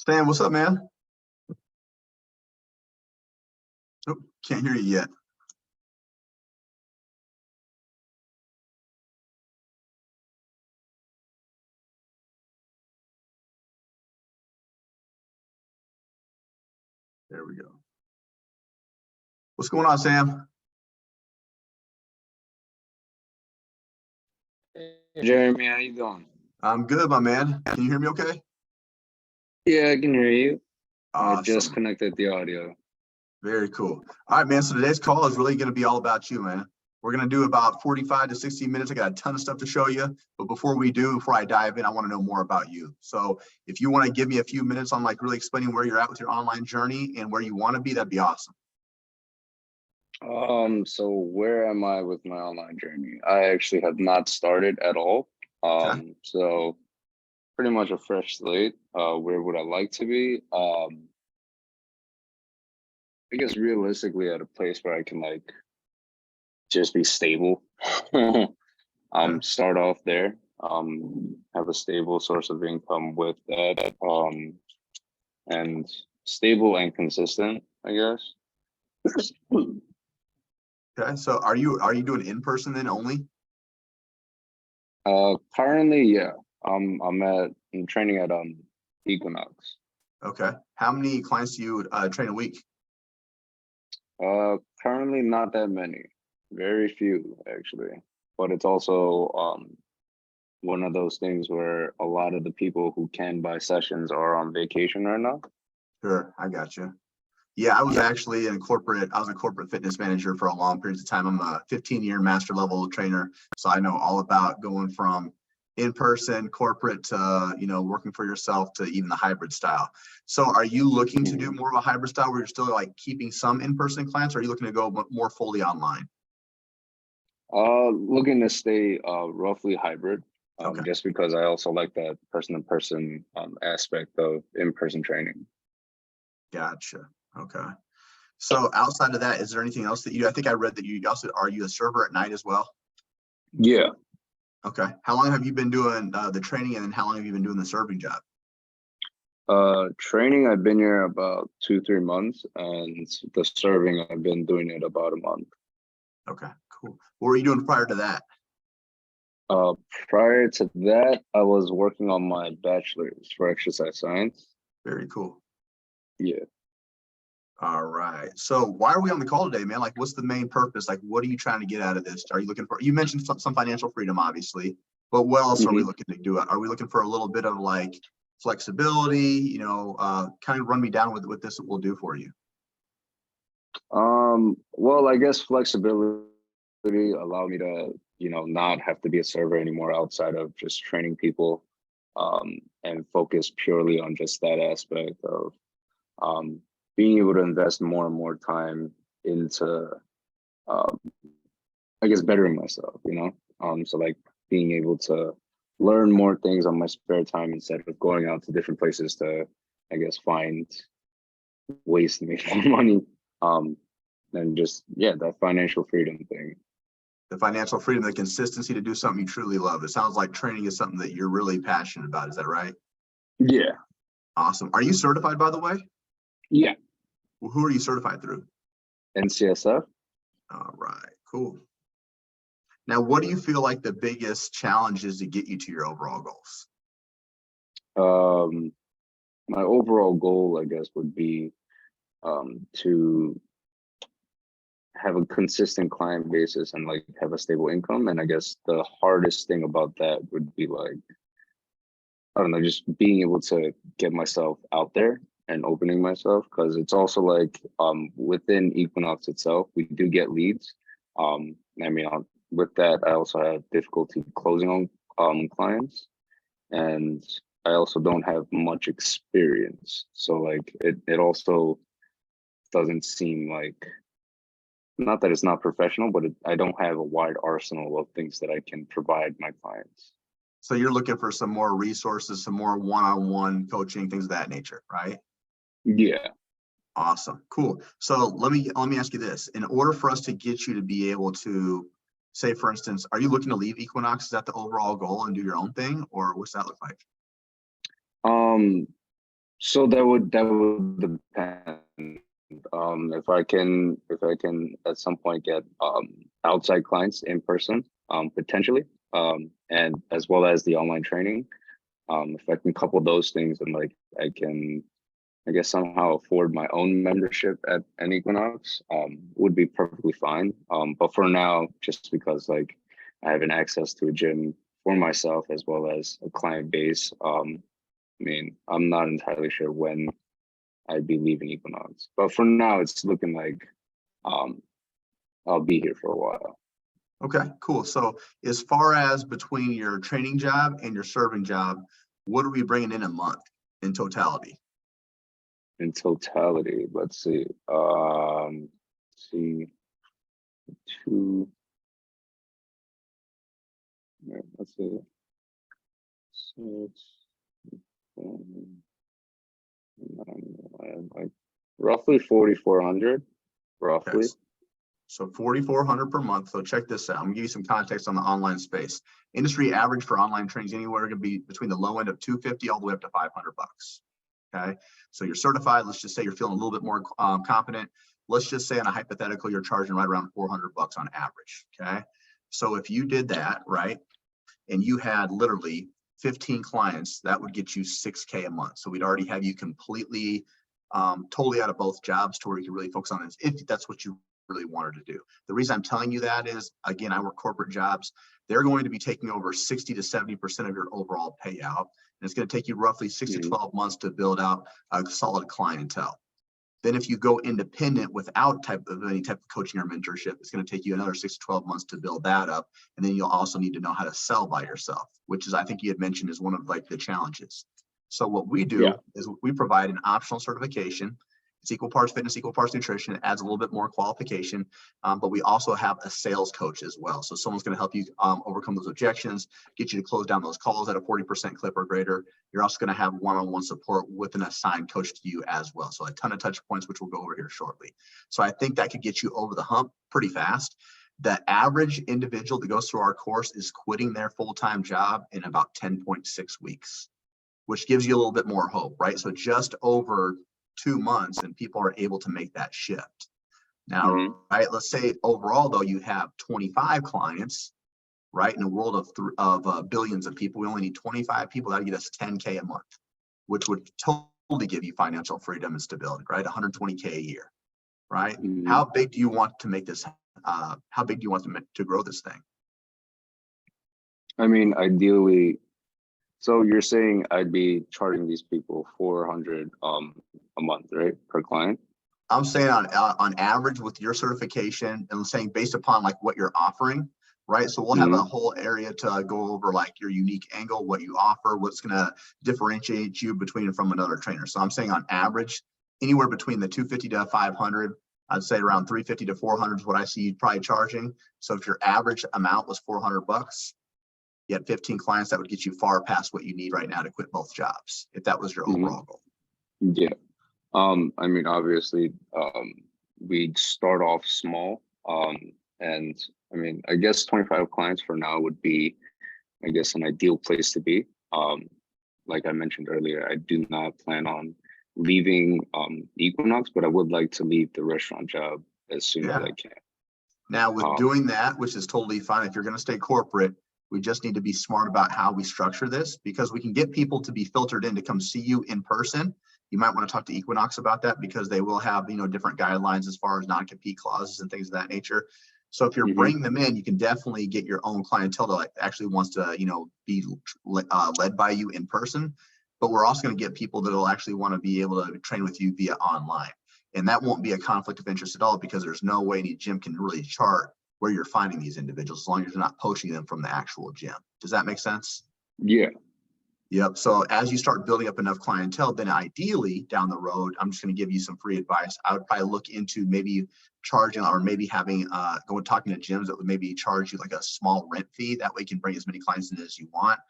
Stan, what's up, man? Oh, can't hear you yet. There we go. What's going on, Sam? Hey, Jeremy, how you doing? I'm good, my man. Can you hear me okay? Yeah, I can hear you. I just Awesome. connected the audio. Very cool. All right, man. So today's call is really going to be all about you, man. We're going to do about 45 to 60 minutes. I got a ton of stuff to show you. But before I dive in, I want to know more about you. So if you want to give me a few minutes on like really explaining where you're at with your online journey and where you want to be, that'd be awesome. So where am I with my online journey? I actually have not started at all. Okay. So pretty much a fresh slate. Where would I like to be? I guess realistically at a place where I can like just be stable. Okay. Start off there. Have a stable source of income with that. And stable and consistent, I guess. Okay. So are you doing in person then only? Currently, yeah. I'm training at Equinox. Okay. How many clients do you train a week? Currently not that many. Very few actually. But it's also one of those things where a lot of the people who can buy sessions are on vacation right now. Sure, I got you. Yeah, I was actually I was a corporate fitness manager for a long period of time. I'm a 15-year master level trainer. So I know all about going from in-person corporate to, working for yourself to even the hybrid style. So are you looking to do more of a hybrid style where you're still like keeping some in-person clients, or are you looking to go more fully online? Looking to stay roughly hybrid. Okay, Just because I also like that person-to-person aspect of in-person training. gotcha. Okay. So outside of that, is there anything else I think I read that you also, are you a server at night as well? Yeah. Okay. How long have you been doing the training, and then how long have you been doing the serving job? Training, I've been here about 2-3 months, and the serving, I've been doing it about a month. Okay, cool. What were you doing prior to that? Prior to that, I was working on my bachelor's for exercise science. Very cool. Yeah. All right. So why are we on the call today, man? Like, what's the main purpose? Like, what are you trying to get out of this? Are you looking for, you mentioned some financial freedom, obviously, but what else are we looking to do? Are we looking for a little bit of like flexibility? Kind of run me down with what this will do for you. Well, I guess flexibility allow me to, not have to be a server anymore outside of just training people, and focus purely on just that aspect of being able to invest more and more time into, I guess, bettering myself, so like being able to learn more things on my spare time instead of going out to different places to, I guess, find ways to make more money. And just, yeah, that financial freedom thing. The financial freedom, the consistency to do something you truly love. It sounds like training is something that you're really passionate about. Is that right? Yeah. Awesome. Are you certified, by the way? Yeah. Who are you certified through? NCSF. All right, cool. Now, what do you feel like the biggest challenge is to get you to your overall goals? My overall goal, I guess, would be to have a consistent client basis and like have a stable income. And I guess the hardest thing about that would be like, I don't know, just being able to get myself out there and opening myself, because it's also like within Equinox itself, we do get leads. With that, I also have difficulty closing on clients, and I also don't have much experience. So like it also doesn't seem like, not that it's not professional, but I don't have a wide arsenal of things that I can provide my clients. So you're looking for some more resources, some more one-on-one coaching, things of that nature, right? Yeah. Awesome. Cool. So let me ask you this. In order for us to get you to be able to say, for instance, are you looking to leave Equinox? Is that the overall goal and do your own thing, or what's that look like? So that would depend. If I can at some point get outside clients in person, potentially, and as well as the online training, if I can couple those things and like I can, I guess, somehow afford my own membership at an Equinox, would be perfectly fine. But for now, just because like I have an access to a gym for myself as well as a client base, I mean, I'm not entirely sure when I'd be leaving Equinox, but for now, it's looking like um, I'll be here for a while. Okay, cool. So as far as between your training job and your serving job, what are we bringing in a month in totality? In totality, let's see. See, two. Let's see. Six, like roughly 4,400, Okay, roughly. so 4,400 per month. So check this out. I'm gonna give you some context on the online space. Industry average for online trainings anywhere can be between the low end of 250 all the way up to 500 bucks. Okay, so you're certified. Let's just say you're feeling a little bit more confident. Let's just say on a hypothetical, you're charging right around 400 bucks on average. Okay, so if you did that right, and you had literally 15 clients, that would get you 6K a month. So we'd already have you completely, totally out of both jobs to where you can really focus on this if that's what you really wanted to do. The reason I'm telling you that is, again, I work corporate jobs. They're going to be taking over 60 to 70% of your overall payout. And it's going to take you roughly 6 to 12 months to build out a solid clientele. Then if you go independent without any type of coaching or mentorship, it's going to take you another 6 to 12 months to build that up. And then you'll also need to know how to sell by yourself, which is, I think you had mentioned, is one of like the challenges. So what we Yeah. do is we provide an optional certification. It's equal parts fitness, equal parts nutrition. It adds a little bit more qualification, but we also have a sales coach as well. So someone's going to help you overcome those objections, get you to close down those calls at a 40% clip or greater. You're also going to have one-on-one support with an assigned coach to you as well. So a ton of touch points, which we'll go over here shortly. So I think that could get you over the hump pretty fast. The average individual that goes through our course is quitting their full-time job in about 10.6 weeks, which gives you a little bit more hope, right? So just over 2 months and people are able to make that shift. Now, right, let's say overall though, you have 25 clients, right? In a world of billions of people, we only need 25 people. That'll get us 10K a month, which would totally give you financial freedom and stability, right? 120K a year, right? How big do you want to make this? How big do you want to grow this thing? I mean, ideally, so you're saying I'd be charging these people 400 a month, right, per client? I'm saying on average with your certification, and saying based upon like what you're offering, right? So we'll have a whole area to go over like your unique angle, what you offer, what's going to differentiate you between and from another trainer. So I'm saying on average, anywhere between the 250 to 500, I'd say around 350 to 400 is what I see you probably charging. So if your average amount was 400 bucks, you had 15 clients, that would get you far past what you need right now to quit both jobs, if that was your overall goal. Yeah. I mean, obviously, we'd start off small. And I mean, I guess 25 clients for now would be, I guess, an ideal place to be. Like I mentioned earlier, I do not plan on leaving Equinox, but I would like to leave the restaurant job as soon as I can. Now with doing that, which is totally fine, if you're going to stay corporate, we just need to be smart about how we structure this, because we can get people to be filtered in to come see you in person. You might want to talk to Equinox about that, because they will have, different guidelines as far as non-compete clauses and things of that nature. So if you're bringing them in, you can definitely get your own clientele that actually wants to, be led by you in person. But we're also going to get people that will actually want to be able to train with you via online. And that won't be a conflict of interest at all, because there's no way any gym can really chart where you're finding these individuals, as long as you're not poaching them from the actual gym. Does that make sense? Yeah. Yep. So as you start building up enough clientele, then ideally down the road, I'm just going to give you some free advice. I would probably look into maybe charging, or maybe having talking to gyms that would maybe charge you like a small rent fee. That way you can bring as many clients in as you want.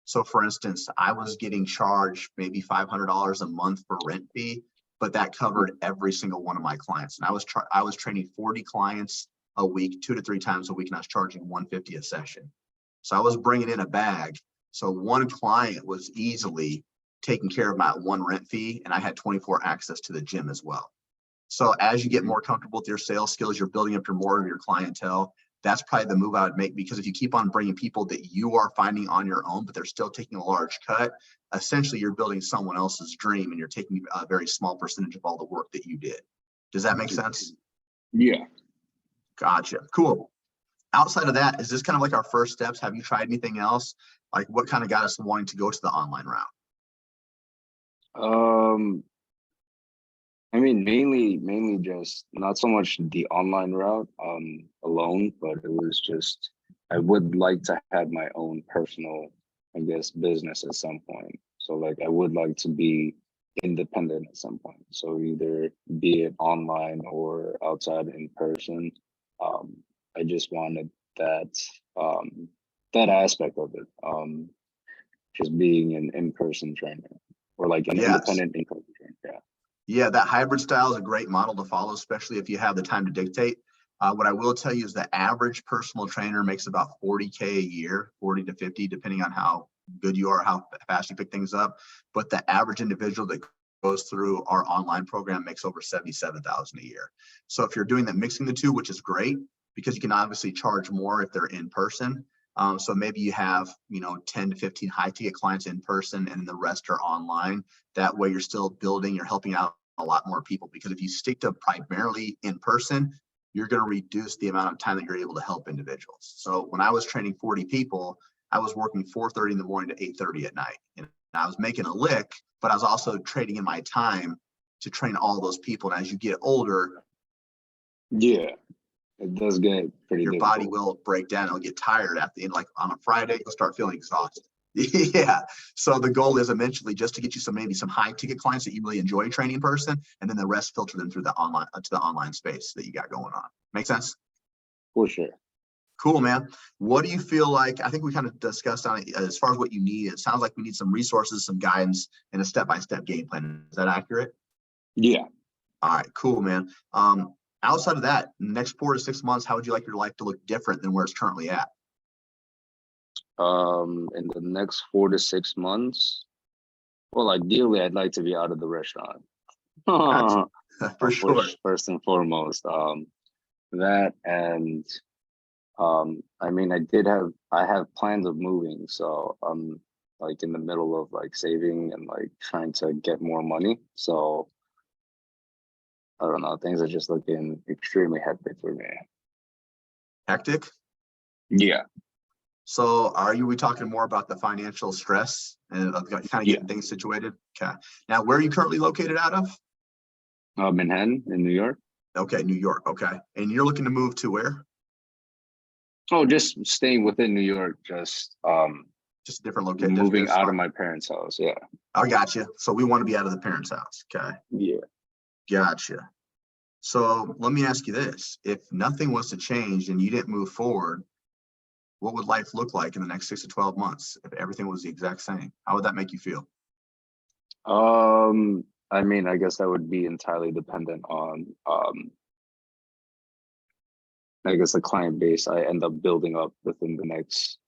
So for instance, I was getting charged maybe $500 a month for rent fee, but that covered every single one of my clients. And I was training 40 clients a week, 2 to 3 times a week, and I was charging $150 a session. So I was bringing in a bag. So one client was easily taking care of my one rent fee, and I had 24 access to the gym as well. So as you get more comfortable with your sales skills, you're building up more of your clientele. That's probably the move I would make, because if you keep on bringing people that you are finding on your own, but they're still taking a large cut, essentially you're building someone else's dream and you're taking a very small percentage of all the work that you did. Does that make sense? Yeah. Gotcha. Cool. Outside of that, is this kind of like our first steps? Have you tried anything else? Like what kind of got us wanting to go to the online route? I mean, mainly just not so much the online route alone, but it was just I would like to have my own personal, I guess, business at some point. So like I would like to be independent at some point. So either be it online or outside in person. I just wanted that that aspect of it. Just being an in-person trainer or like an Yes. independent in-person trainer. Yeah. Yeah, that hybrid style is a great model to follow, especially if you have the time to dictate. What I will tell you is the average personal trainer makes about 40K a year, 40 to 50, depending on how good you are, how fast you pick things up. But the average individual that goes through our online program makes over 77,000 a year. So if you're doing that, mixing the two, which is great, because you can obviously charge more if they're in person. So maybe you have, 10 to 15 high ticket clients in person and the rest are online. That way you're still building, you're helping out a lot more people, because if you stick to primarily in person, you're going to reduce the amount of time that you're able to help individuals. So when I was training 40 people, I was working 4:30 in the morning to 8:30 at night. And I was making a lick, but I was also trading in my time to train all those people. And as you get older, Yeah, it does get pretty your difficult. body will break down. It'll get tired at the end, like on a Friday, you'll start feeling exhausted. Yeah. So the goal is eventually just to get you maybe some high ticket clients that you really enjoy training in person, and then the rest filter them through the online to the online space that you got going on. Make sense? For sure. Cool, man. What do you feel like? I think we kind of discussed on it as far as what you need. It sounds like we need some resources, some guidance, and a step-by-step game plan. Is that accurate? Yeah. All right, cool, man. Outside of that, next 4 to 6 months, how would you like your life to look different than where it's currently at? In the next 4 to 6 months, well, ideally, I'd like to be out of the restaurant. Gotcha. For sure. First and foremost, that and I mean, I have plans of moving, so I'm like in the middle of like saving and like trying to get more money. So I don't know, things are just looking extremely hectic for me. Hectic. Yeah. So we talking more about the financial stress and kind of getting things situated? Okay. Now, where are you currently located out of? Manhattan in New York. Okay, New York. Okay. And you're looking to move to where? Oh, just staying within New York, just a different location. Moving out of my parents' house. Yeah. I got you. So we want to be out of the parents' house. Okay. Yeah. Gotcha. So let me ask you this. If nothing was to change and you didn't move forward, what would life look like in the next 6 to 12 months if everything was the exact same? How would that make you feel? I mean, I guess that would be entirely dependent on I guess the client base I end up building up within the next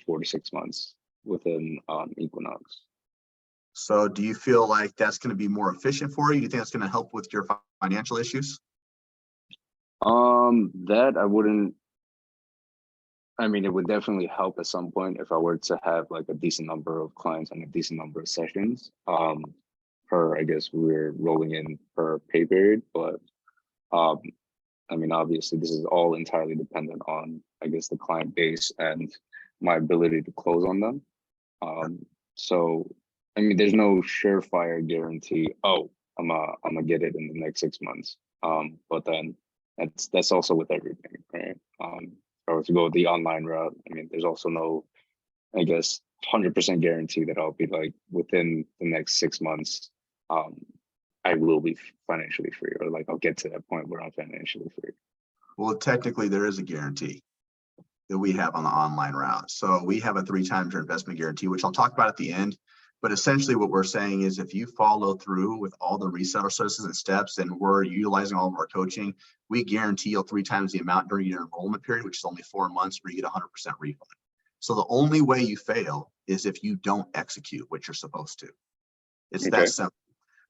4 to 6 months within Equinox. So do you feel like that's going to be more efficient for you? Do you think that's going to help with your financial issues? That I wouldn't. I mean, it would definitely help at some point if I were to have like a decent number of clients and a decent number of sessions. I guess we're rolling in per pay period, but I mean, obviously, this is all entirely dependent on, I guess, the client base and my ability to close on them. So, I mean, there's no surefire guarantee. Oh, I'm gonna get it in the next 6 months. But then that's also with everything, right? If I were to go the online route, I mean, there's also no, I guess, 100% guarantee that I'll be like within the next 6 months. I will be financially free, or like I'll get to that point where I'm financially free. Well, technically, there is a guarantee that we have on the online route. So we have a 3 times your investment guarantee, which I'll talk about at the end. But essentially what we're saying is if you follow through with all the reseller services and steps, and we're utilizing all of our coaching, we guarantee you'll 3 times the amount during your enrollment period, which is only 4 months, where you get 100% refund. So the only way you fail is if you don't execute what you're supposed to. It's Okay. that simple.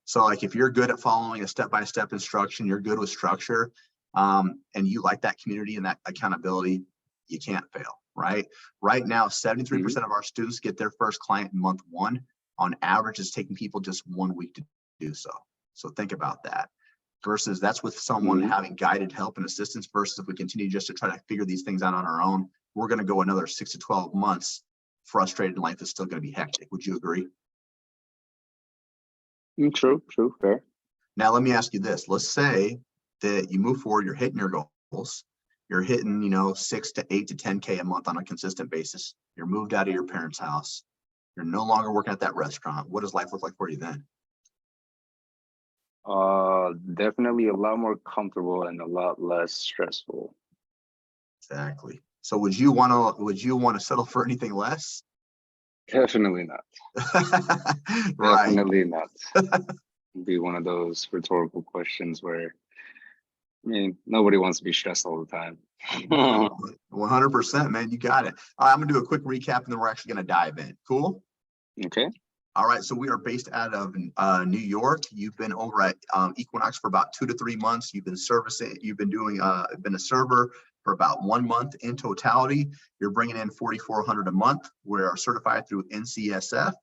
So like if you're good at following a step-by-step instruction, you're good with structure, and you like that community and that accountability, you can't fail, right? Right now, 73% of our students get their first client in month one. On average, it's taking people just 1 week to do so. So think about that. Versus that's with someone having guided help and assistance, versus if we continue just to try to figure these things out on our own, we're going to go another 6 to 12 months frustrated, and life is still going to be hectic. Would you agree? True, fair. Now, let me ask you this. Let's say that you move forward, you're hitting your goals. You're hitting, 6 to 8 to 10K a month on a consistent basis. You're moved out of your parents' house. You're no longer working at that restaurant. What does life look like for you then? Definitely a lot more comfortable and a lot less stressful. Exactly. So would you want to settle for anything less? Definitely not. Right. Definitely not. Be one of those rhetorical questions where, I mean, nobody wants to be stressed all the time. 100%, man. You got it. All right, I'm gonna do a quick recap and then we're actually gonna dive in. Cool. Okay. All right, so we are based out of New York. You've been over at Equinox for about 2 to 3 months. You've been servicing, you've been doing, been a server for about 1 month in totality. You're bringing in 4,400 a month. We're certified through NCSF.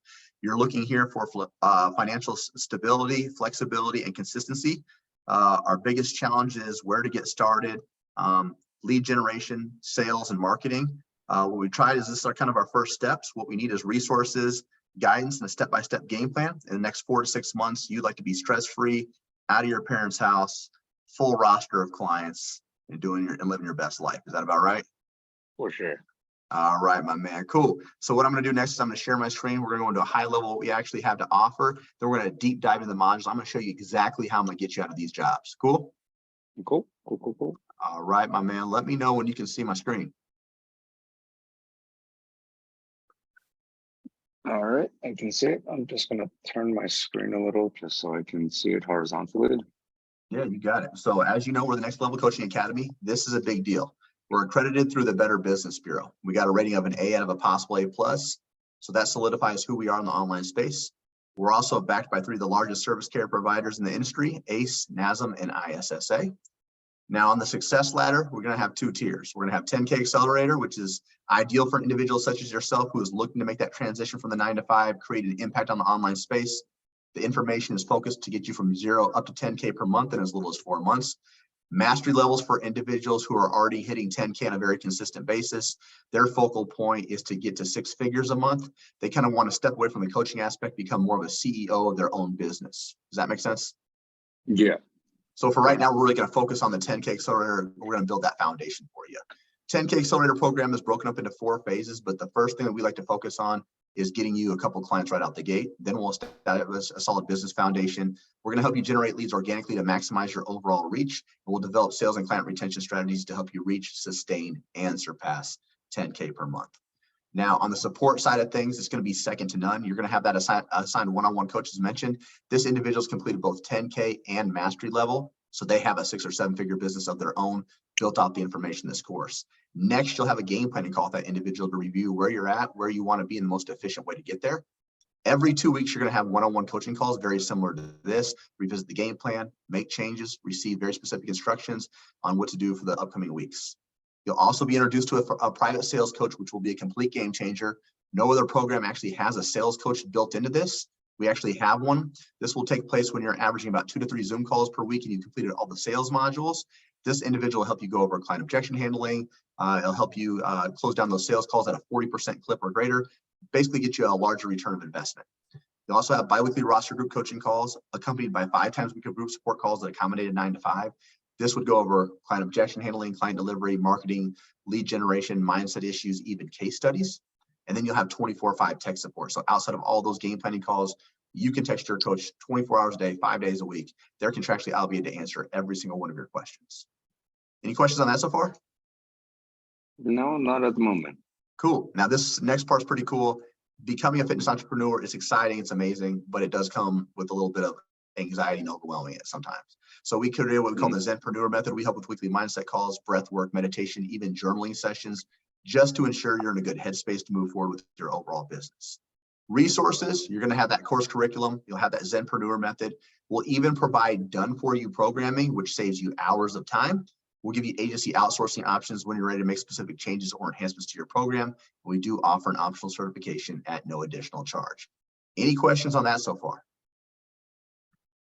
You're looking here for financial stability, flexibility, and consistency. Our biggest challenge is where to get started, lead generation, sales, and marketing. What we tried is this are kind of our first steps. What we need is resources, guidance, and a step-by-step game plan. In the next 4 to 6 months, you'd like to be stress-free, out of your parents' house, full roster of clients, and living your best life. Is that about right? For sure. All right, my man. Cool. So what I'm going to do next is I'm going to share my screen. We're going to go into a high level what we actually have to offer. Then we're going to deep dive into the modules. I'm going to show you exactly how I'm going to get you out of these jobs. Cool? Cool. All right, my man. Let me know when you can see my screen. All right, I can see it. I'm just going to turn my screen a little just so I can see it horizontally. Yeah, you got it. So as you know, we're the Next Level Coaching Academy. This is a big deal. We're accredited through the Better Business Bureau. We got a rating of an A out of a possible A+. So that solidifies who we are in the online space. We're also backed by 3 of the largest service care providers in the industry, ACE, NASM, and ISSA. Now on the success ladder, we're going to have 2 tiers. We're going to have 10K Accelerator, which is ideal for individuals such as yourself who is looking to make that transition from the 9 to 5, create an impact on the online space. The information is focused to get you from 0 up to 10K per month in as little as 4 months. Mastery levels for individuals who are already hitting 10K on a very consistent basis. Their focal point is to get to 6 figures a month. They kind of want to step away from the coaching aspect, become more of a CEO of their own business. Does that make sense? Yeah. So for right now, we're really going to focus on the 10K Accelerator. We're going to build that foundation for you. 10K Accelerator program is broken up into 4 phases, but the first thing that we like to focus on is getting you a couple clients right out the gate. Then we'll establish a solid business foundation. We're going to help you generate leads organically to maximize your overall reach. And we'll develop sales and client retention strategies to help you reach, sustain, and surpass 10K per month. Now, on the support side of things, it's going to be second to none. You're going to have that assigned one-on-one coach as mentioned. This individual's completed both 10K and mastery level. So they have a 6 or 7 figure business of their own, built out the information in this course. Next, you'll have a game planning call with that individual to review where you're at, where you want to be in the most efficient way to get there. Every 2 weeks, you're going to have one-on-one coaching calls, very similar to this. Revisit the game plan, make changes, receive very specific instructions on what to do for the upcoming weeks. You'll also be introduced to a private sales coach, which will be a complete game changer. No other program actually has a sales coach built into this. We actually have one. This will take place when you're averaging about 2 to 3 Zoom calls per week and you've completed all the sales modules. This individual will help you go over client objection handling. It'll help you close down those sales calls at a 40% clip or greater, basically get you a larger return of investment. You'll also have biweekly roster group coaching calls accompanied by 5 times a week of group support calls that accommodate a 9 to 5. This would go over client objection handling, client delivery, marketing, lead generation, mindset issues, even case studies. And then you'll have 24/5 tech support. So outside of all those game planning calls, you can text your coach 24 hours a day, 5 days a week. They're contractually obligated to answer every single one of your questions. Any questions on that so far? No, not at the moment. Cool. Now this next part's pretty cool. Becoming a fitness entrepreneur is exciting, it's amazing, but it does come with a little bit of anxiety and overwhelming it sometimes. So we created what we call the Zenpreneur method. We help with weekly mindset calls, breath work, meditation, even journaling sessions, just to ensure you're in a good headspace to move forward with your overall business. Resources, you're going to have that course curriculum. You'll have that Zenpreneur method. We'll even provide done-for-you programming, which saves you hours of time. We'll give you agency outsourcing options when you're ready to make specific changes or enhancements to your program. We do offer an optional certification at no additional charge. Any questions on that so far?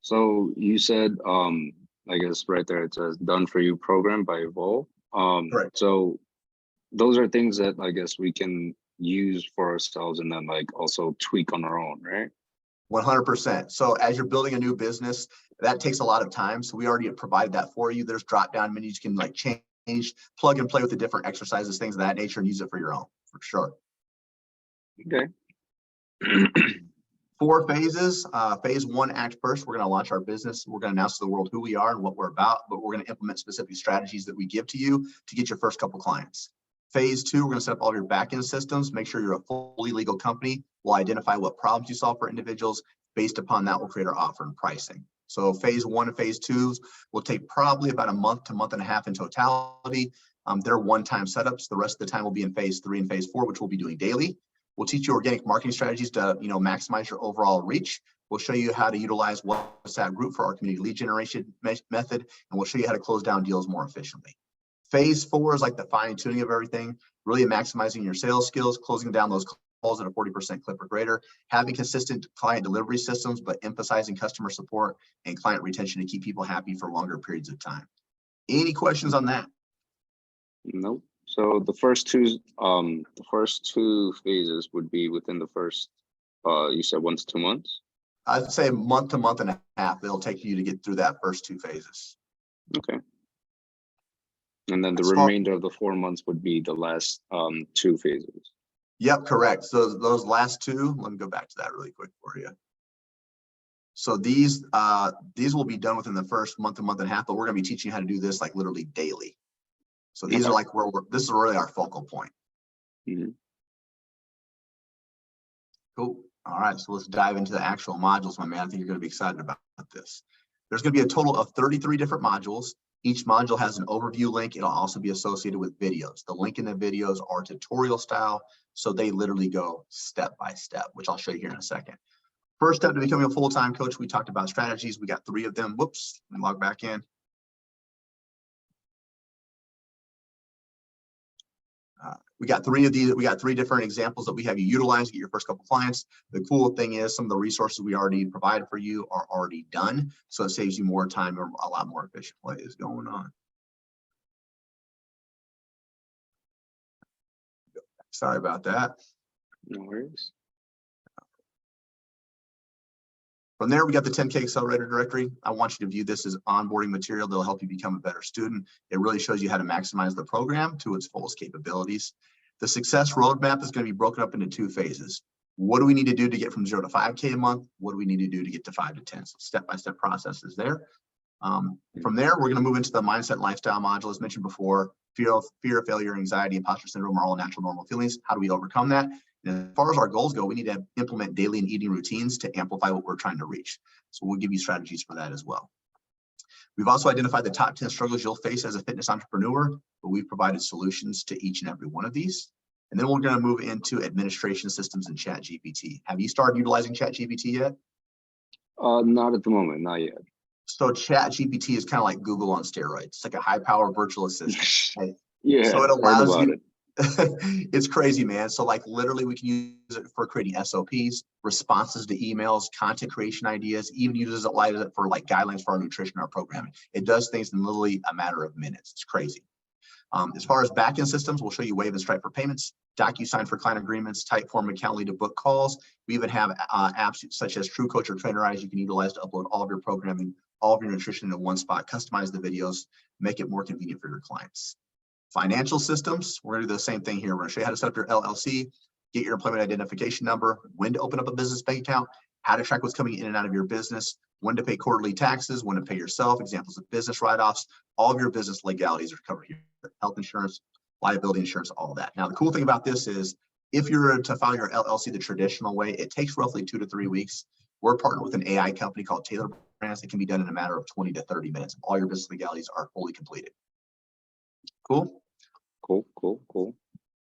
So you said, I guess right there it says done for you program by Evolve. Correct. So those are things that I guess we can use for ourselves and then like also tweak on our own, right? 100%. So as you're building a new business, that takes a lot of time. So we already provided that for you. There's drop down menus you can like change, plug and play with the different exercises, things of that nature, and use it for your own, for sure. Okay. 4 phases. Phase 1, act first. We're going to launch our business. We're going to announce to the world who we are and what we're about, but we're going to implement specific strategies that we give to you to get your first couple clients. Phase 2, we're going to set up all of your back-end systems, make sure you're a fully legal company. We'll identify what problems you solve for individuals. Based upon that, we'll create our offer and pricing. So phase 1 and phase 2 will take probably about a month to month and a half in totality. They're one-time setups. The rest of the time will be in phase 3 and phase 4, which we'll be doing daily. We'll teach you organic marketing strategies to maximize your overall reach. We'll show you how to utilize WhatsApp group for our community lead generation method, and we'll show you how to close down deals more efficiently. Phase 4 is like the fine tuning of everything, really maximizing your sales skills, closing down those calls at a 40% clip or greater, having consistent client delivery systems, but emphasizing customer support and client retention to keep people happy for longer periods of time. Any questions on that? Nope. So the first two phases would be within the first, you said 1 to 2 months? I'd say month to month and a half. It'll take you to get through that first 2 phases. Okay. And then the remainder of the 4 months would be the last 2 phases. Yep, correct. So those last 2, let me go back to that really quick for you. So these will be done within the first month and a half, but we're going to be teaching you how to do this like literally daily. So these are like this is really our focal point. Mm-hmm. Cool. All right, so let's dive into the actual modules, my man. I think you're going to be excited about this. There's going to be a total of 33 different modules. Each module has an overview link. It'll also be associated with videos. The link in the videos are tutorial style, so they literally go step by step, which I'll show you here in a second. First step to becoming a full-time coach, we talked about strategies. We got 3 of them. Whoops, let me log back in. We got 3 of these. We got 3 different examples that we have you utilize to get your first couple clients. The cool thing is some of the resources we already provided for you are already done. So it saves you more time or a lot more efficient ways going on. Sorry about that. No worries. From there, we got the 10K Accelerator Directory. I want you to view this as onboarding material that'll help you become a better student. It really shows you how to maximize the program to its fullest capabilities. The success roadmap is going to be broken up into 2 phases. What do we need to do to get from 0 to 5K a month? What do we need to do to get to 5 to 10? So step-by-step process is there. From there, we're going to move into the mindset and lifestyle module. As mentioned before, fear of failure, anxiety, imposter syndrome are all natural, normal feelings. How do we overcome that? And as far as our goals go, we need to implement daily and eating routines to amplify what we're trying to reach. So we'll give you strategies for that as well. We've also identified the top 10 struggles you'll face as a fitness entrepreneur, but we've provided solutions to each and every one of these. And then we're going to move into administration systems and ChatGPT. Have you started utilizing ChatGPT yet? Not at the moment, not yet. So ChatGPT is kind of like Google on steroids. It's like a high-power virtual assistant. Right? Yeah, so it allows you. It. It's crazy, man. So like literally we can use it for creating SOPs, responses to emails, content creation ideas, even uses it for like guidelines for our nutrition, our programming. It does things in literally a matter of minutes. It's crazy. As far as backend systems, we'll show you Wave and Stripe for payments, DocuSign for client agreements, Typeform and Calendly to book calls. We even have apps such as True Coach or Trainerize you can utilize to upload all of your programming, all of your nutrition in one spot, customize the videos, make it more convenient for your clients. Financial systems, we're going to do the same thing here. We're going to show you how to set up your LLC, get your employment identification number, when to open up a business bank account, how to track what's coming in and out of your business, when to pay quarterly taxes, when to pay yourself, examples of business write-offs, all of your business legalities are covered here. Health insurance, liability insurance, all of that. Now, the cool thing about this is if you're to file your LLC the traditional way, it takes roughly 2 to 3 weeks. We're partnered with an AI company called Taylor Brands that can be done in a matter of 20 to 30 minutes. All your business legalities are fully completed. Cool? Cool.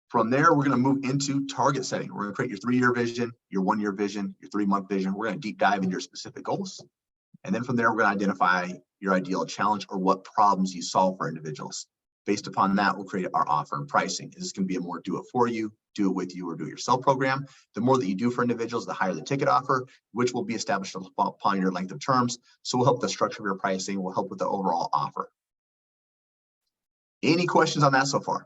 From there, we're going to move into target setting. We're going to create your 3-year vision, your 1-year vision, your 3-month vision. We're going to deep dive into your specific goals. And then from there, we're going to identify your ideal challenge or what problems you solve for individuals. Based upon that, we'll create our offer and pricing. Is this going to be a more do it for you, do it with you, or do it yourself program? The more that you do for individuals, the higher the ticket offer, which will be established upon your length of terms. So we'll help the structure of your pricing, we'll help with the overall offer. Any questions on that so far?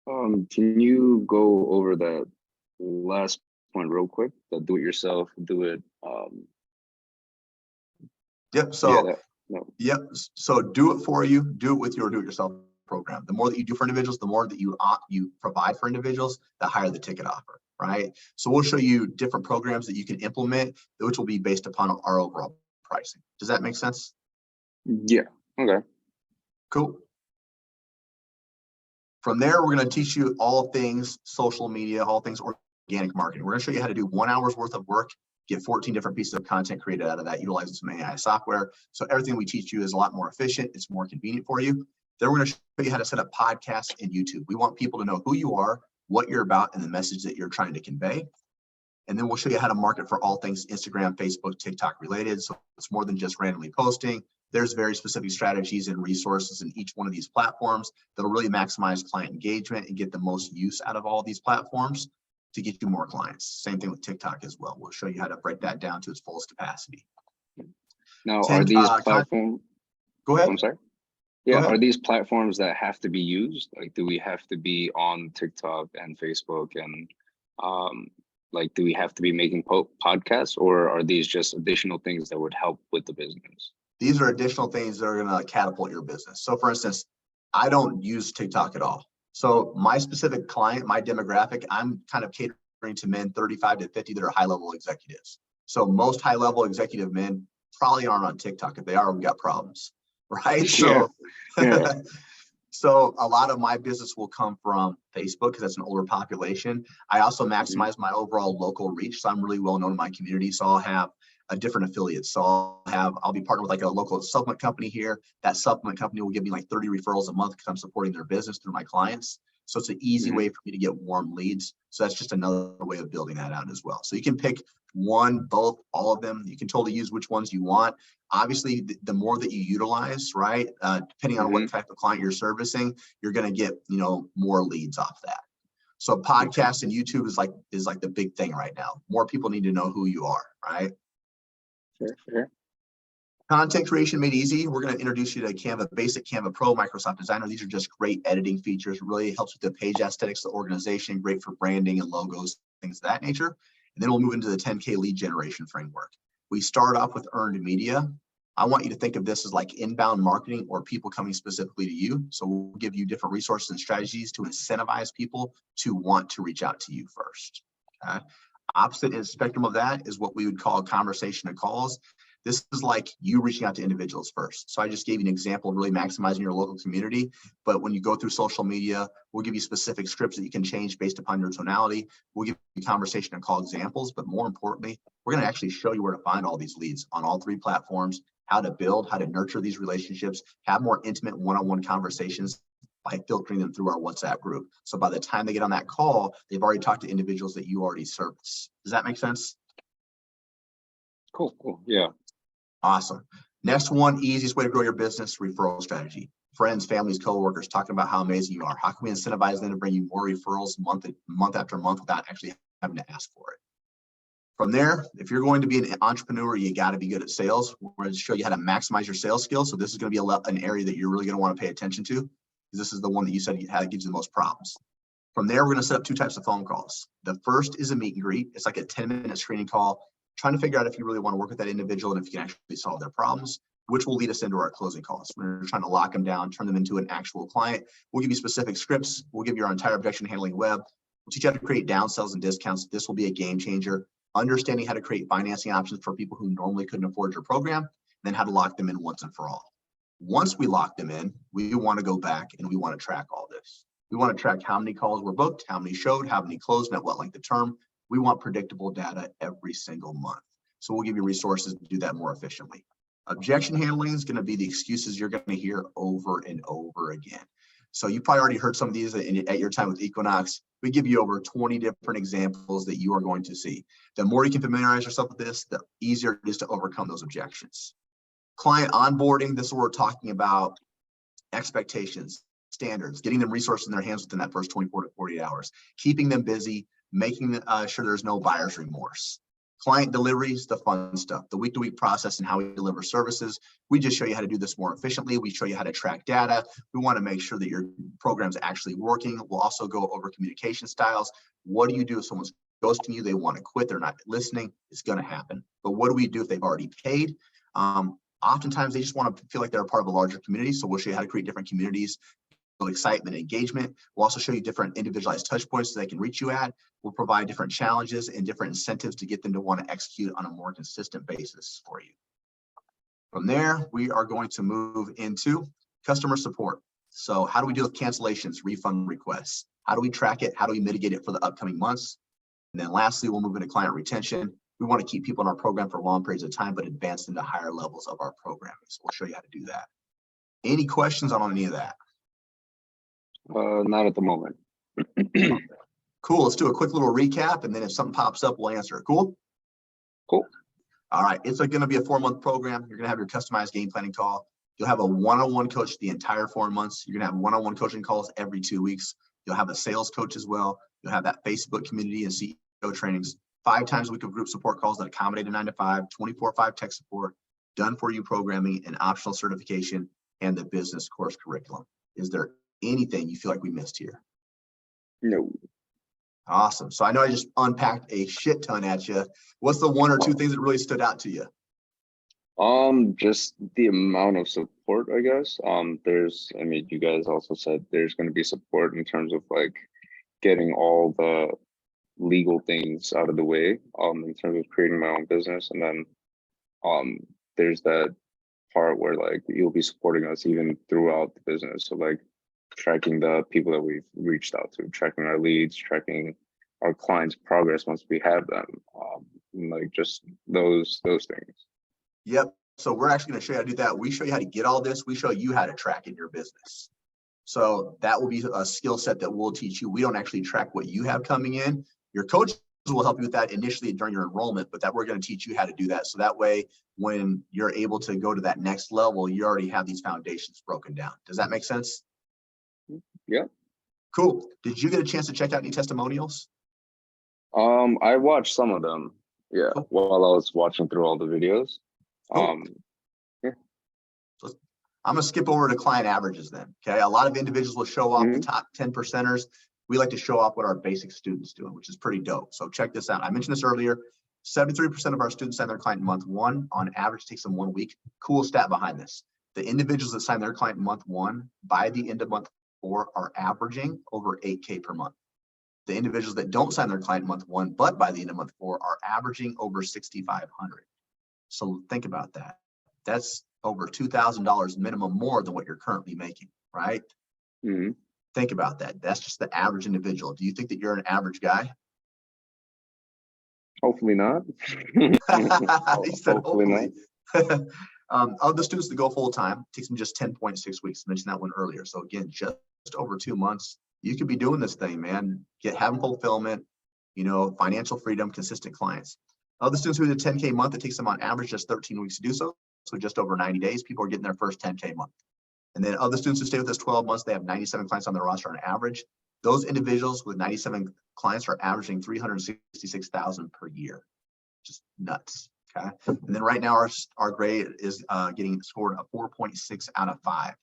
Can you go over that last point real quick? The do it yourself, do it. Yep. So, no. yep. So do it for you, do it with you, or do it yourself program. The more that you do for individuals, the more that you provide for individuals, the higher the ticket offer, right? So we'll show you different programs that you can implement, which will be based upon our overall pricing. Does that make sense? Yeah. Okay. Cool. From there, we're going to teach you all things social media, all things organic marketing. We're going to show you how to do 1 hour's worth of work, get 14 different pieces of content created out of that, utilizing some AI software. So everything we teach you is a lot more efficient. It's more convenient for you. Then we're going to show you how to set up podcasts and YouTube. We want people to know who you are, what you're about, and the message that you're trying to convey. And then we'll show you how to market for all things Instagram, Facebook, TikTok related. So it's more than just randomly posting. There's very specific strategies and resources in each one of these platforms that'll really maximize client engagement and get the most use out of all of these platforms to get you more clients. Same thing with TikTok as well. We'll show you how to break that down to its fullest capacity. Now, are these platforms? Go ahead. I'm sorry. Yeah, are these platforms that have to be used? Like, do we have to be on TikTok and Facebook and like, do we have to be making podcasts, or are these just additional things that would help with the business? These are additional things that are going to catapult your business. So for instance, I don't use TikTok at all. So my specific client, my demographic, I'm kind of catering to men 35 to 50 that are high-level executives. So most high-level executive men probably aren't on TikTok. If they are, we got problems, right? So, so a lot of my business will come from Facebook because that's an older population. I also maximize my overall local reach. So I'm really well known in my community. So I'll have a different affiliates. So I'll be partnered with like a local supplement company here. That supplement company will give me like 30 referrals a month because I'm supporting their business through my clients. So it's an easy way for me to get warm leads. So that's just another way of building that out as well. So you can pick one, both, all of them. You can totally use which ones you want. Obviously, the more that you utilize, right, depending on what type of client you're servicing, you're going to get, more leads off that. So podcasts and YouTube is like the big thing right now. More people need to know who you are, right? Sure. Content creation made easy. We're going to introduce you to Canva Basic, Canva Pro, Microsoft Designer. These are just great editing features. It really helps with the page aesthetics, the organization, great for branding and logos, things of that nature. And then we'll move into the 10K lead generation framework. We start off with earned media. I want you to think of this as like inbound marketing or people coming specifically to you. So we'll give you different resources and strategies to incentivize people to want to reach out to you first. Okay? Opposite in the spectrum of that is what we would call conversation and calls. This is like you reaching out to individuals first. So I just gave you an example of really maximizing your local community. But when you go through social media, we'll give you specific scripts that you can change based upon your tonality. We'll give you conversation and call examples. But more importantly, we're going to actually show you where to find all these leads on all 3 platforms, how to build, how to nurture these relationships, have more intimate one-on-one conversations by filtering them through our WhatsApp group. So by the time they get on that call, they've already talked to individuals that you already service. Does that make sense? Cool. Yeah. Awesome. Next one, easiest way to grow your business, referral strategy. Friends, families, coworkers, talking about how amazing you are. How can we incentivize them to bring you more referrals month after month without actually having to ask for it? From there, if you're going to be an entrepreneur, you got to be good at sales. We're going to show you how to maximize your sales skills. So this is going to be an area that you're really going to want to pay attention to, because this is the one that you said gives you the most problems. From there, we're going to set up 2 types of phone calls. The first is a meet and greet. It's like a 10-minute screening call, trying to figure out if you really want to work with that individual and if you can actually solve their problems, which will lead us into our closing calls. We're trying to lock them down, turn them into an actual client. We'll give you specific scripts. We'll give you our entire objection handling web. We'll teach you how to create downsells and discounts. This will be a game changer. Understanding how to create financing options for people who normally couldn't afford your program, and then how to lock them in once and for all. Once we lock them in, we want to go back and we want to track all this. We want to track how many calls were booked, how many showed, how many closed, and at what length of term. We want predictable data every single month. So we'll give you resources to do that more efficiently. Objection handling is going to be the excuses you're going to hear over and over again. So you probably already heard some of these at your time with Equinox. We give you over 20 different examples that you are going to see. The more you can familiarize yourself with this, the easier it is to overcome those objections. Client onboarding, this is what we're talking about: expectations, standards, getting them resources in their hands within that first 24 to 48 hours, keeping them busy, making sure there's no buyer's remorse. Client deliveries, the fun stuff, the week-to-week process and how we deliver services. We just show you how to do this more efficiently. We show you how to track data. We want to make sure that your program's actually working. We'll also go over communication styles. What do you do if someone's ghosting you? They want to quit. They're not listening. It's going to happen. But what do we do if they've already paid? Oftentimes, they just want to feel like they're a part of a larger community. So we'll show you how to create different communities, excitement, engagement. We'll also show you different individualized touch points that they can reach you at. We'll provide different challenges and different incentives to get them to want to execute on a more consistent basis for you. From there, we are going to move into customer support. So how do we deal with cancellations, refund requests? How do we track it? How do we mitigate it for the upcoming months? And then lastly, we'll move into client retention. We want to keep people in our program for long periods of time, but advance into higher levels of our programming. So we'll show you how to do that. Any questions on any of that? Not at the moment. Cool. Let's do a quick little recap, and then if something pops up, we'll answer it. Cool? Cool. All right. It's going to be a 4-month program. You're going to have your customized game planning call. You'll have a one-on-one coach the entire 4 months. You're going to have one-on-one coaching calls every 2 weeks. You'll have a sales coach as well. You'll have that Facebook community and CEO trainings, 5 times a week of group support calls that accommodate a 9 to 5, 24/5 tech support, done for you programming, and optional certification, and the business course curriculum. Is there anything you feel like we missed here? No. Awesome. So I know I just unpacked a shit ton at you. What's the 1 or 2 things that really stood out to you? Just the amount of support, I guess. I mean, you guys also said there's going to be support in terms of like getting all the legal things out of the way, in terms of creating my own business. And then, there's that part where like you'll be supporting us even throughout the business. So like tracking the people that we've reached out to, tracking our leads, tracking our clients' progress once we have them, like just those things. Yep. So we're actually going to show you how to do that. We show you how to get all this. We show you how to track in your business. So that will be a skill set that we'll teach you. We don't actually track what you have coming in. Your coaches will help you with that initially during your enrollment, but that we're going to teach you how to do that. So that way, when you're able to go to that next level, you already have these foundations broken down. Does that make sense? Yeah. Cool. Did you get a chance to check out any testimonials? I watched some of them, yeah, Cool. while I was watching through all the videos. Cool. Yeah. So I'm going to skip over to client averages then. Okay. A lot of individuals will show off the top 10 percenters. We like to show off what our basic students doing, which is pretty dope. So check this out. I mentioned this earlier. 73% of our students sign their client in month 1. On average, takes them 1 week. Cool stat behind this. The individuals that sign their client in month 1, by the end of month 4, are averaging over 8K per month. The individuals that don't sign their client in month 1, but by the end of month 4, are averaging over 6,500. So think about that. That's over $2,000 minimum more than what you're currently making, right? Mm-hmm. Think about that. That's just the average individual. Do you think that you're an average guy? Hopefully not. He said Hopefully hopefully. Of the students that go full time, it takes them just 10.6 weeks. I mentioned that one earlier. So again, just over 2 months, you could be doing this thing, man. Having fulfillment, financial freedom, consistent clients. Of the students who did 10K month, it takes them on average just 13 weeks to do so. So just over 90 days, people are getting their first 10K month. And then of the students who stay with us 12 months, they have 97 clients on their roster on average. Those individuals with 97 clients are averaging $366,000 per year. Just nuts. Okay. And then right now our grade is getting scored a 4.6 out of 5,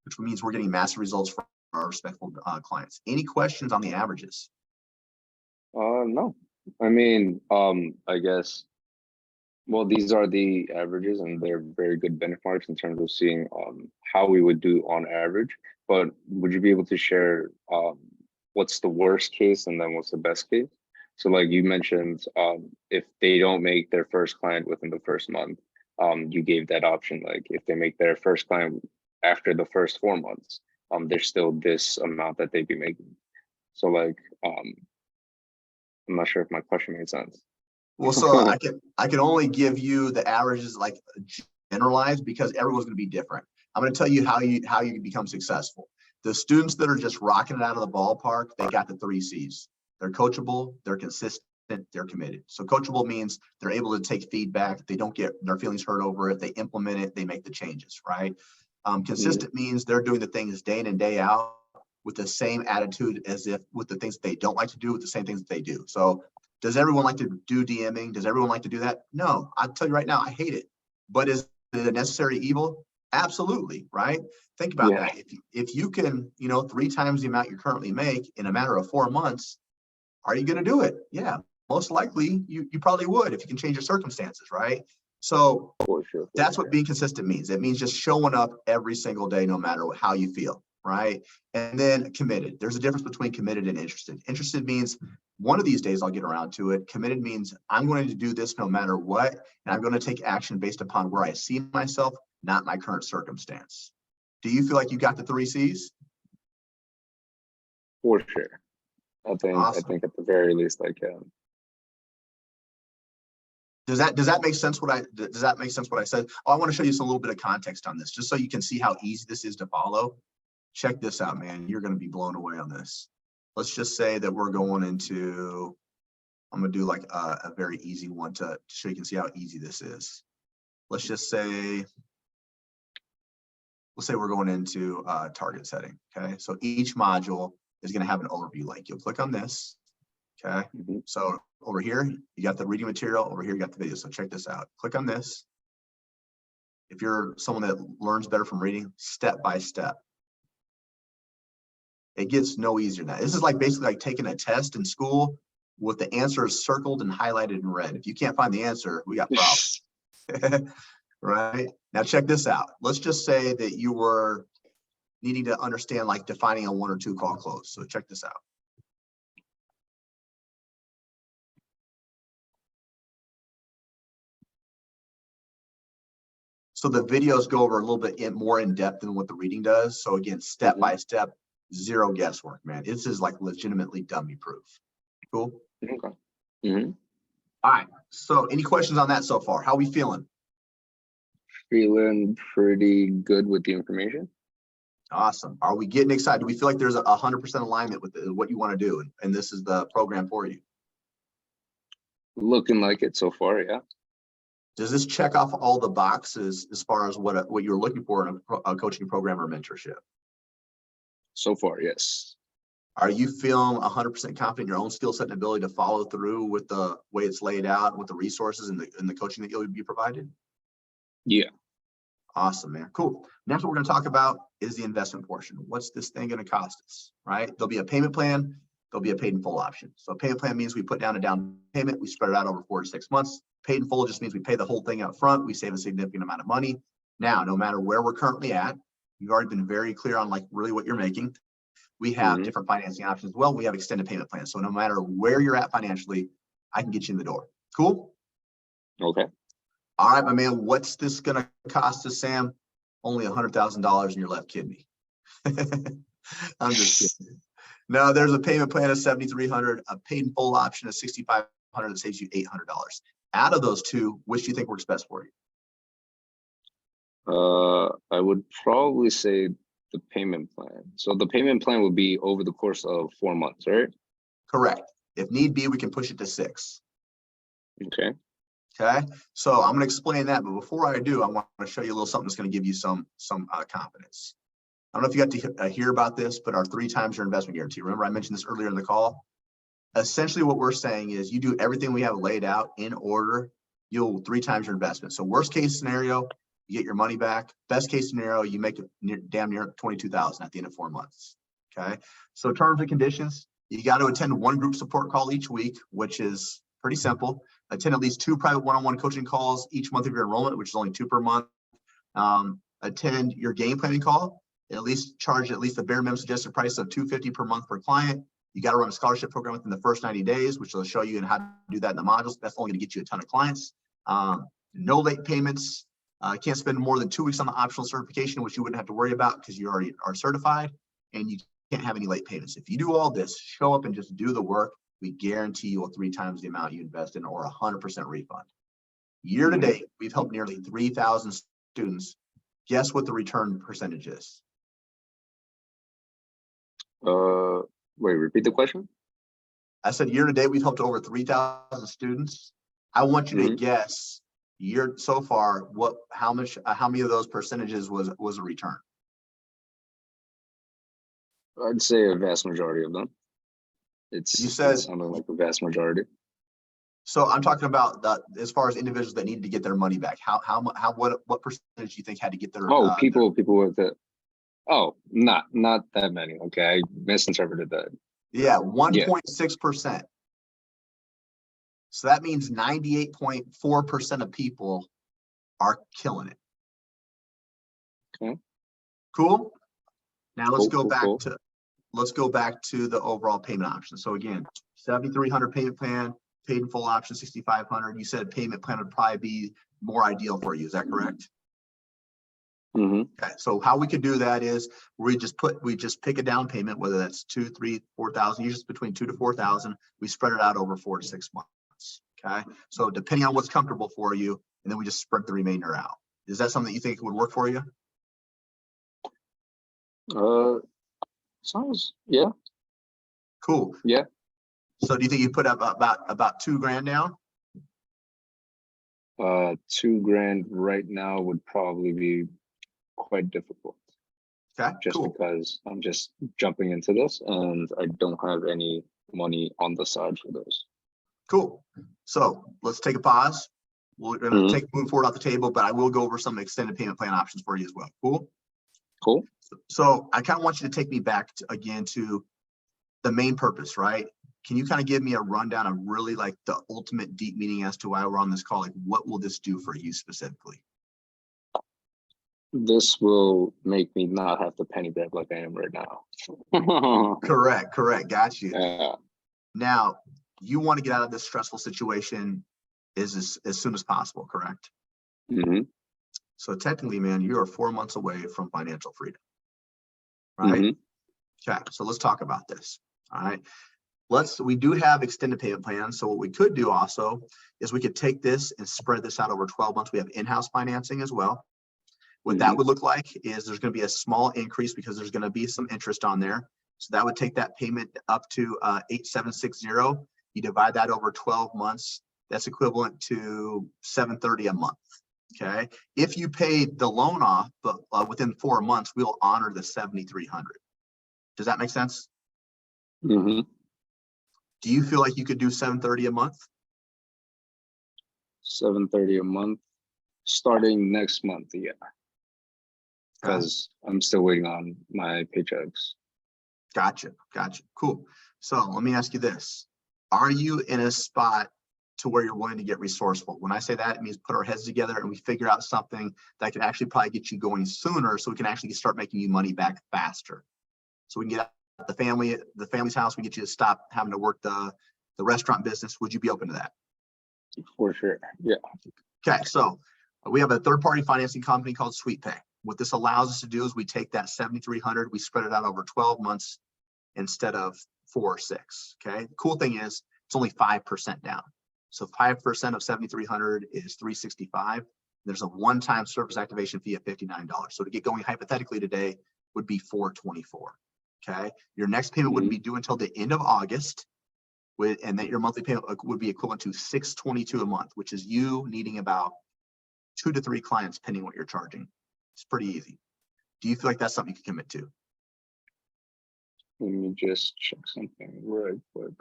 which means we're getting massive results from our respectful clients. Any questions on the averages? No. I mean, I guess, well, these are the averages and they're very good benchmarks in terms of seeing how we would do on average. But would you be able to share what's the worst case and then what's the best case? So like you mentioned, if they don't make their first client within the first month, you gave that option. Like if they make their first client after the first 4 months, there's still this amount that they'd be making. So like, I'm not sure if my question made sense. Well, so I can only give you the averages like generalized because everyone's going to be different. I'm going to tell you how you become successful. The students that are just rocking it out of the ballpark, they got the 3 C's. They're coachable, they're consistent, they're committed. So coachable means they're able to take feedback. They don't get their feelings hurt over it. They implement it. They make the changes, right? Consistent means they're doing the things day in and day out with the same attitude as if with the things that they don't like to do with the same things that they do. So does everyone like to do DMing? Does everyone like to do that? No, I'll tell you right now, I hate it. But is it a necessary evil? Absolutely, right? Think about that. If you can, 3 times the amount you currently make in a matter of 4 months, are you going to do it? Yeah, most likely you probably would if you can change your circumstances, right? So For sure. that's what being consistent means. It means just showing up every single day, no matter how you feel, right? And then committed. There's a difference between committed and interested. Interested means one of these days I'll get around to it. Committed means I'm going to do this no matter what, and I'm going to take action based upon where I see myself, not my current circumstance. Do you feel like you got the 3 C's? For sure. Awesome. I think at the very least I can. Does that make sense what I said? Oh, I want to show you a little bit of context on this, just so you can see how easy this is to follow. Check this out, man. You're going to be blown away on this. Let's just say that we're going into, I'm going to do like a very easy one to show you can see how easy this is. Let's just say, we're going into target setting. Okay. So each module is going to have an overview link. You'll click on this. Okay. So over here, you got the reading material. Over here, you got the video. So check this out. Click on this. If you're someone that learns better from reading, step by step. It gets no easier than that. This is like basically like taking a test in school with the answers circled and highlighted in red. If you can't find the answer, we got problems. Right? Now check this out. Let's just say that you were needing to understand like defining a 1 or 2 call close. So check this out. So the videos go over a little bit more in depth than what the reading does. So again, step by step, zero guesswork, man. This is like legitimately dummy proof. Cool. Okay. All right. So any questions on that so far? How are we feeling? Feeling pretty good with the information. Awesome. Are we getting excited? Do we feel like there's 100% alignment with what you want to do? And this is the program for you? Looking like it so far, yeah. Does this check off all the boxes as far as what you're looking for in a coaching program or mentorship? So far, yes. Are you feeling 100% confident in your own skill set and ability to follow through with the way it's laid out, with the resources and the coaching that you'll be provided? Yeah. Awesome, man. Cool. Next, what we're going to talk about is the investment portion. What's this thing going to cost us, right? There'll be a payment plan. There'll be a paid in full option. So a payment plan means we put down a down payment. We spread it out over 4 to 6 months. Paid in full just means we pay the whole thing up front. We save a significant amount of money. Now, no matter where we're currently at, you've already been very clear on like really what you're making. We have different financing options as well. We have extended payment plans. So no matter where you're at financially, I can get you in the door. Cool? Okay. All right, my man. What's this going to cost us, Sam? Only $100,000 in your left kidney. I'm just kidding. No, there's a payment plan of $7,300, a paid in full option of $6,500 that saves you $800. Out of those two, which do you think works best for you? I would probably say the payment plan. So the payment plan would be over the course of 4 months, right? Correct. If need be, we can push it to 6. Okay. Okay. So I'm going to explain that, but before I do, I want to show you a little something that's going to give you some confidence. I don't know if you got to hear about this, but our 3 times your investment guarantee. Remember, I mentioned this earlier in the call. Essentially, what we're saying is you do everything we have laid out in order, you'll 3 times your investment. So worst case scenario, you get your money back. Best case scenario, you make it damn near $22,000 at the end of 4 months. Okay. So terms and conditions, you got to attend 1 group support call each week, which is pretty simple. Attend at least 2 private one-on-one coaching calls each month of your enrollment, which is only 2 per month. Attend your game planning call. At least charge at least the bare minimum suggested price of $250 per month per client. You got to run a scholarship program within the first 90 days, which will show you how to do that in the modules. That's only going to get you a ton of clients. No late payments. Can't spend more than 2 weeks on the optional certification, which you wouldn't have to worry about because you already are certified, and you can't have any late payments. If you do all this, show up and just do the work, we guarantee you 3 times the amount you invest in or 100% refund. Year to date, we've helped nearly 3,000 students. Guess what the return percentage is? Wait, repeat the question. I said year to date, we've helped over 3,000 students. I want you to Mhm. guess year so far, how many of those percentages was a return? I'd say a vast majority of them. You It's said, something like a vast majority. so I'm talking about as far as individuals that need to get their money back. What percentage do you think had to get their, Oh, people with it. Oh, not that many. Okay, I misinterpreted that. yeah, Yeah. 1.6%. So that means 98.4% of people are killing it. Okay. Cool. Now let's Cool. go back to the overall payment option. So again, 7,300 payment plan, paid in full option, 6,500. You said payment plan would probably be more ideal for you. Is that correct? Mm-hmm. Okay. So how we could do that is we just pick a down payment, whether that's 2, 3, 4,000, usually between 2 to 4,000. We spread it out over 4 to 6 months. Okay. So depending on what's comfortable for you, and then we just spread the remainder out. Is that something that you think would work for you? Sounds, yeah. Cool. Yeah. So do you think you put up about $2,000 down? $2,000 right now would probably be quite difficult. Okay. Just cool. because I'm just jumping into this and I don't have any money on the side for this. Cool. So let's take a pause. We're going to move forward off the table, but I will go over some extended payment plan options for you as well. Cool. Cool. So I kind of want you to take me back again to the main purpose, right? Can you kind of give me a rundown of really like the ultimate deep meaning as to why we're on this call? Like, what will this do for you specifically? This will make me not have to penny back like I am right now. Correct. Got you. Yeah. Now, you want to get out of this stressful situation as soon as possible, correct? Mm-hmm. So technically, man, you are 4 months away from financial freedom, right? Mm-hmm. Okay, so let's talk about this. All right. We do have extended payment plans. So what we could do also is we could take this and spread this out over 12 months. We have in-house financing as well. What that would look like is there's going to be a small increase because there's going to be some interest on there. So that would take that payment up to 8,760. You divide that over 12 months. That's equivalent to $730 a month. Okay. If you paid the loan off, but within 4 months, we'll honor the 7,300. Does that make sense? Mm-hmm. Do you feel like you could do 730 a month? 730 a month, starting next month. Yeah. Because I'm still waiting on my paychecks. Gotcha. Cool. So let me ask you this. Are you in a spot to where you're willing to get resourceful? When I say that, it means put our heads together and we figure out something that could actually probably get you going sooner so we can actually start making you money back faster. So we can get out the family's house, we get you to stop having to work the restaurant business. Would you be open to that? For sure. Yeah. Okay. So we have a third-party financing company called SweetPay. What this allows us to do is we take that 7,300, we spread it out over 12 months instead of 4 or 6. Okay. The cool thing is it's only 5% down. So 5% of 7,300 is 365. There's a one-time service activation fee of $59. So to get going hypothetically today would be 424. Okay. Your next payment wouldn't be due until the end of August, and that your monthly payment would be equivalent to $622 a month, which is you needing about 2 to 3 clients, depending what you're charging. It's pretty easy. Do you feel like that's something you can commit to? Let me just check something right quick.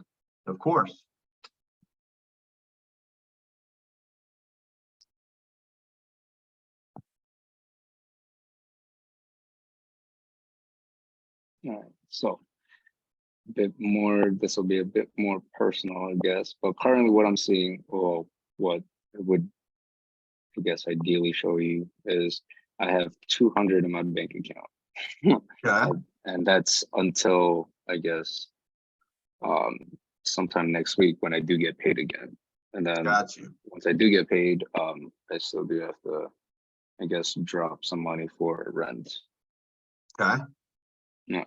Of course. All right. So this will be a bit more personal, I guess. But currently what I'm seeing, or what it would, I guess, ideally show you is I have 200 in my bank account. Okay. And that's until, I guess, sometime next week when I do get paid again. And then Got you. once I do get paid, I still do have to, I guess, drop some money for rent. Okay. Yeah.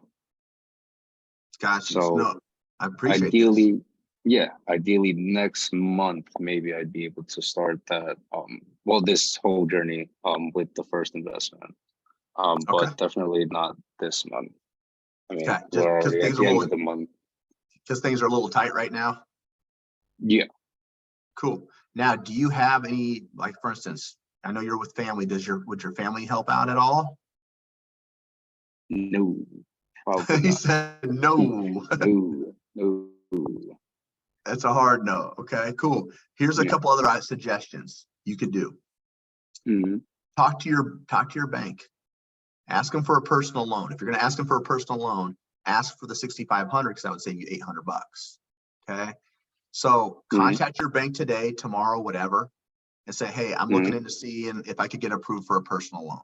Got you. So no, I appreciate ideally, this. yeah, ideally next month, maybe I'd be able to start that, well, this whole journey, with the first investment. Okay. But definitely not this month. I mean, Okay, just we're because already at things are the a end little of the month. tight right now. Yeah. Cool. Now, do you have any, like, for instance, I know you're with family. Would your family help out at all? No, probably He not. said no. No, no. That's a hard no. Okay, cool. Here's a Yeah. couple other suggestions you could do. Mm-hmm. Talk to your bank. Ask them for a personal loan. If you're going to ask them for a personal loan, ask for the 6,500 because that would save you $800. Okay. So Mm-hmm. contact your bank today, tomorrow, whatever, and say, hey, I'm looking into seeing if I could get approved for a personal loan.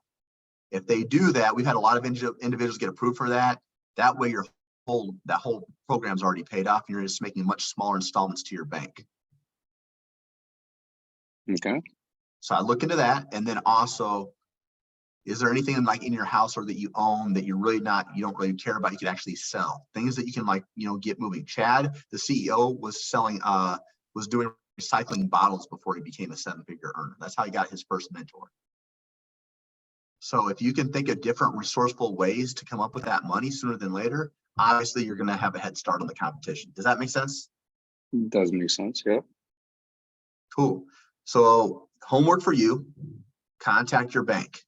If they do that, we've had a lot of individuals get approved for that. That way that whole program's already paid off and you're just making much smaller installments to your bank. Okay. So I look into that. And then also, is there anything like in your house or that you own that you don't really care about, you could actually sell? Things that you can, like, get moving. Chad, the CEO, was doing recycling bottles before he became a 7-figure earner. That's how he got his first mentor. So if you can think of different resourceful ways to come up with that money sooner than later, obviously you're going to have a head start on the competition. Does that make sense? Does make sense. Yeah. Cool. So homework for you, contact your bank.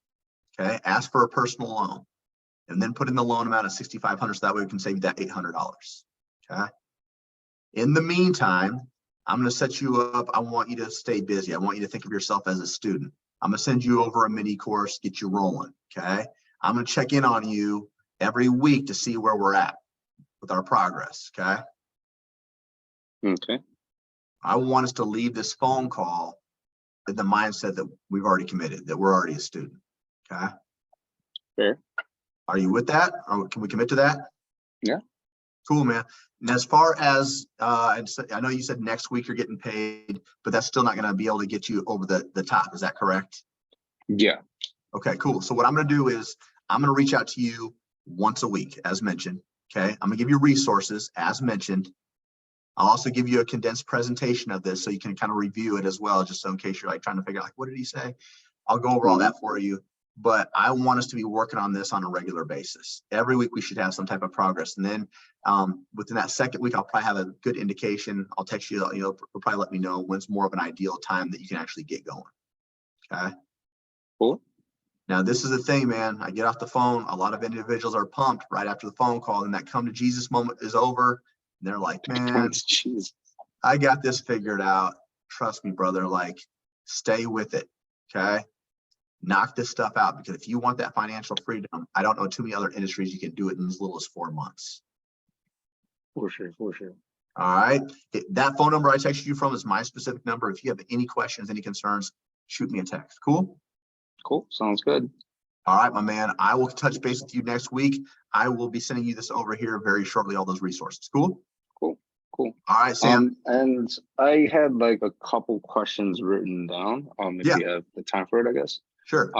Okay. Ask for a personal loan and then put in the loan amount of 6,500. So that way we can save you that $800. Okay. In the meantime, I'm going to set you up. I want you to stay busy. I want you to think of yourself as a student. I'm going to send you over a mini course, get you rolling. Okay. I'm going to check in on you every week to see where we're at with our progress. Okay. Okay. I want us to leave this phone call in the mindset that we've already committed, that we're already a student. Okay. Fair. Are you with that? Or can we commit to that? Yeah. Cool, man. And as far as I know you said next week you're getting paid, but that's still not going to be able to get you over the top. Is that correct? Yeah. Okay, cool. So what I'm going to do is I'm going to reach out to you once a week, as mentioned. Okay. I'm going to give you resources as mentioned. I'll also give you a condensed presentation of this so you can kind of review it as well, just so in case you're like trying to figure out, like, what did he say? I'll go over all that for you. But I want us to be working on this on a regular basis. Every week we should have some type of progress. And then within that second week, I'll probably have a good indication. I'll text you, you'll probably let me know when's more of an ideal time that you can actually get going. Okay. Cool. Now, this is the thing, man. I get off the phone. A lot of individuals are pumped right after the phone call, and that come to Jesus moment is over. And they're like, man, I got this figured out. Trust me, brother. Like, stay with it. Okay. Knock this stuff out, because if you want that financial freedom, I don't know too many other industries you can do it in as little as 4 months. For sure. For sure. All right. That phone number I texted you from is my specific number. If you have any questions, any concerns, shoot me a text. Cool. Cool. Sounds good. All right, my man. I will touch base with you next week. I will be sending you this over here very shortly, all those resources. Cool. Cool. Cool. All right, Sam. And I had like a couple questions written down. If Yeah. you have the time for it, I guess. Sure.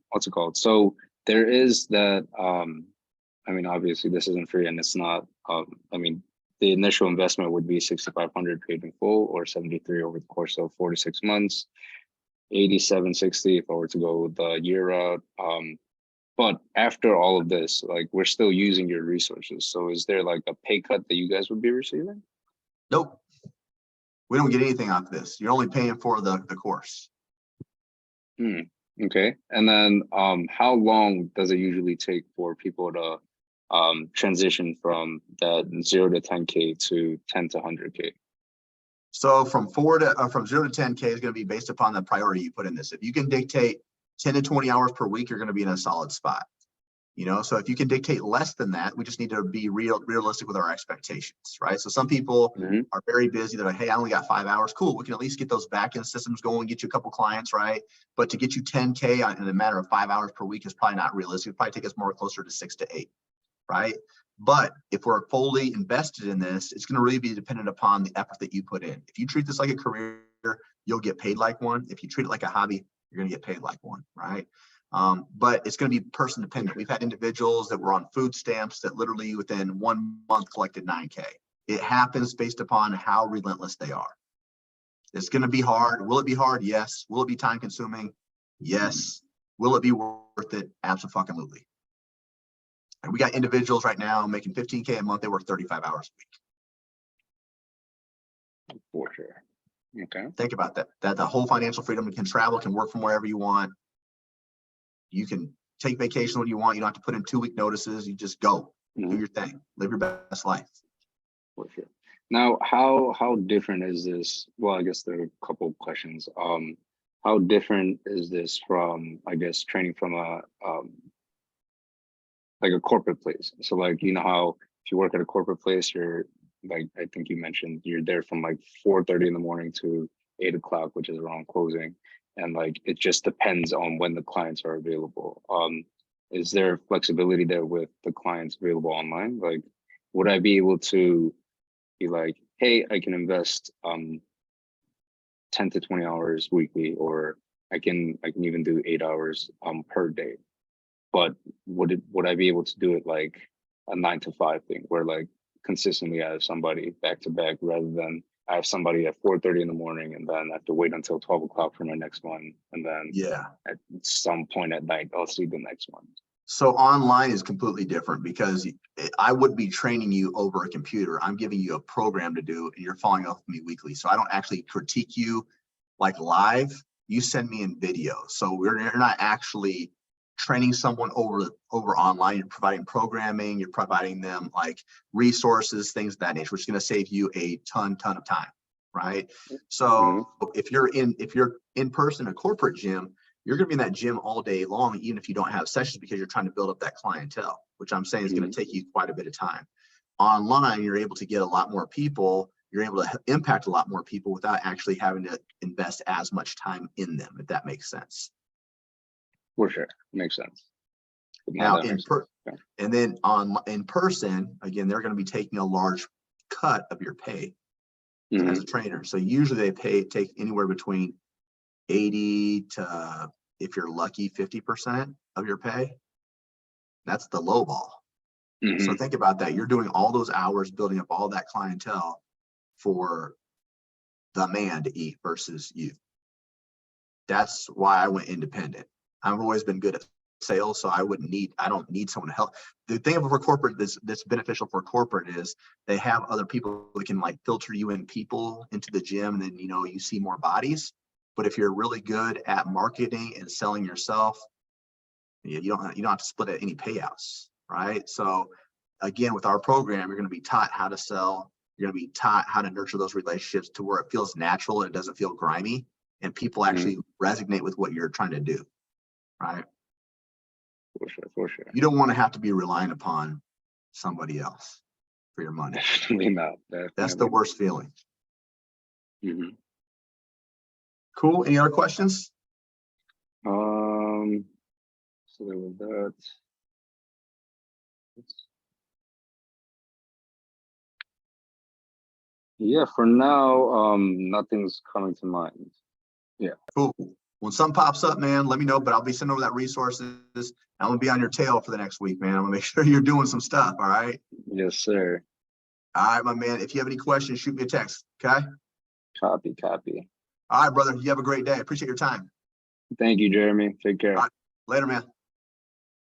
What's it called? So there is that, I mean, obviously this isn't free and it's not, I mean, the initial investment would be 6,500 paid in full, or 73 over the course of 4 to 6 months, 8760 if I were to go the year route. But after all of this, like, we're still using your resources. So is there like a pay cut that you guys would be receiving? Nope. We don't get anything off this. You're only paying for the course. Okay. And then how long does it usually take for people to transition from that 0 to 10K to 10 to 100K? So from 0 to 10K is going to be based upon the priority you put in this. If you can dictate 10 to 20 hours per week, you're going to be in a solid spot. So if you can dictate less than that, we just need to be realistic with our expectations, right? So some people are very busy. They're like, hey, I only got 5 hours. Cool. We can at least get those back-end systems going, get you a couple clients, right? But to get you 10K in a matter of 5 hours per week is probably not realistic. It'd probably take us more closer to 6 to 8, right? But if we're fully invested in this, it's going to really be dependent upon the effort that you put in. If you treat this like a career, you'll get paid like one. If you treat it like a hobby, you're going to get paid like one, right? But it's going to be person dependent. We've had individuals that were on food stamps that literally within 1 month collected 9K. It happens based upon how relentless they are. It's going to be hard. Will it be hard? Yes. Will it be time consuming? Yes. Will it be worth it? Absolutely. And we got individuals right now making 15K a month. They work 35 hours a week. For sure. Okay. Think about that. That the whole financial freedom, you can travel, can work from wherever you want. You can take vacation when you want. You don't have to put in 2-week notices. You just go, do your thing, live your best life. For sure. Now, how different is this? Well, I guess there are a couple of questions. How different is this from, I guess, training from a like a corporate place? So like, you know how if you work at a corporate place, you're like, I think you mentioned you're there from like 4:30 in the morning to 8 o'clock, which is around closing. And like, it just depends on when the clients are available. Is there flexibility there with the clients available online? Like, would I be able to be like, hey, I can invest 10 to 20 hours weekly, or I can even do 8 hours per day? But would I be able to do it like a 9 to 5 thing where like consistently I have somebody back to back, rather than I have somebody at 4:30 in the morning and then I have to wait until 12 o'clock for my next one, and then at some point at night I'll see the next one? So online is completely different, because I would be training you over a computer. I'm giving you a program to do, and you're following up with me weekly. So I don't actually critique you like live. You send me in video. So you're not actually training someone over online. You're providing programming. You're providing them like resources, things of that nature, which is going to save you a ton of time, right? So if you're in person, a corporate gym, you're going to be in that gym all day long, even if you don't have sessions, because you're trying to build up that clientele, which I'm saying is going to take you quite a bit of time. Online, you're able to get a lot more people. You're able to impact a lot more people without actually having to invest as much time in them, if that makes sense. For sure, makes sense. Now, and then in person, again, they're going to be taking a large cut of your pay as a trainer. So usually they take anywhere between 80 to, if you're lucky, 50% of your pay. That's the low ball. So think about that. You're doing all those hours, building up all that clientele for the man to eat versus you. That's why I went independent. I've always been good at sales, so I don't need someone to help. The thing for corporate that's beneficial for corporate is they have other people that can like filter you in people into the gym, and then you see more bodies. But if you're really good at marketing and selling yourself, you don't have to split any payouts, right? So again, with our program, you're going to be taught how to sell. You're going to be taught how to nurture those relationships to where it feels natural and it doesn't feel grimy, and people actually resonate with what you're trying to do, right? For sure. You don't want to have to be relying upon somebody else for your money. Definitely not. That's the worst feeling. Cool. Any other questions? So there was that. Yeah, for now, nothing's coming to mind. Yeah. Cool. When something pops up, man, let me know, but I'll be sending over that resources. I'm going to be on your tail for the next week, man. I'm going to make sure you're doing some stuff. All right. Yes, sir. All right, my man. If you have any questions, shoot me a text. Okay. Copy. All right, brother. You have a great day. Appreciate your time. Thank you, Jeremy. Take care. All right. Later, man.